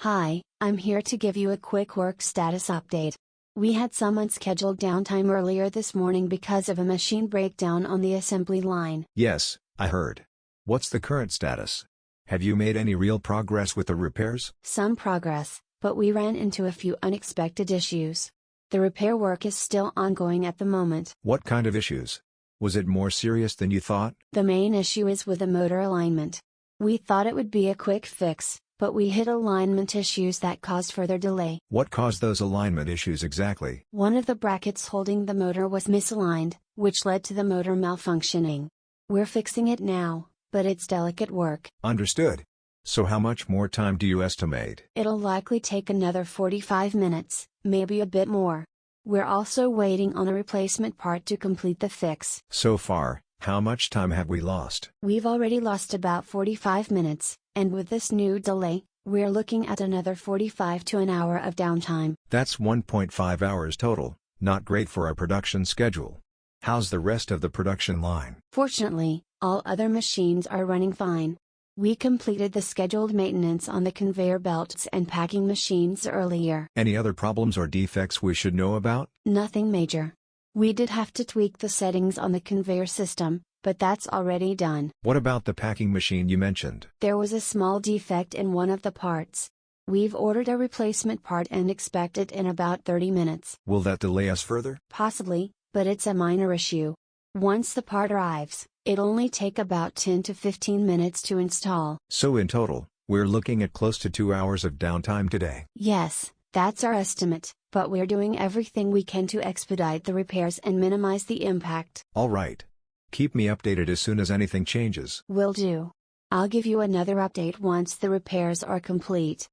Hi, I'm here to give you a quick work status update. We had some unscheduled downtime earlier this morning because of a machine breakdown on the assembly line. Yes, I heard. What's the current status? Have you made any real progress with the repairs? Some progress, but we ran into a few unexpected issues. The repair work is still ongoing at the moment. What kind of issues? Was it more serious than you thought? The main issue is with the motor alignment. We thought it would be a quick fix, but we hit alignment issues that caused further delay. What caused those alignment issues exactly? One of the brackets holding the motor was misaligned, which led to the motor malfunctioning. We're fixing it now, but it's delicate work. Understood. So how much more time do you estimate? It'll likely take another 45 minutes, maybe a bit more. We're also waiting on a replacement part to complete the fix. So far, how much time have we lost? We've already lost about 45 minutes, and with this new delay, we're looking at another 45 to an hour of downtime. That's 1.5 hours total, not great for our production schedule. How's the rest of the production line? Fortunately, all other machines are running fine. We completed the scheduled maintenance on the conveyor belts and packing machines earlier. Any other problems or defects we should know about? Nothing major. We did have to tweak the settings on the conveyor system, but that's already done. What about the packing machine you mentioned? There was a small defect in one of the parts. We've ordered a replacement part and expect it in about 30 minutes. Will that delay us further? Possibly, but it's a minor issue. Once the part arrives, it'll only take about 10 to 15 minutes to install. So in total, we're looking at close to 2 hours of downtime today. Yes, that's our estimate, but we're doing everything we can to expedite the repairs and minimize the impact. All right. Keep me updated as soon as anything changes. Will do. I'll give you another update once the repairs are complete.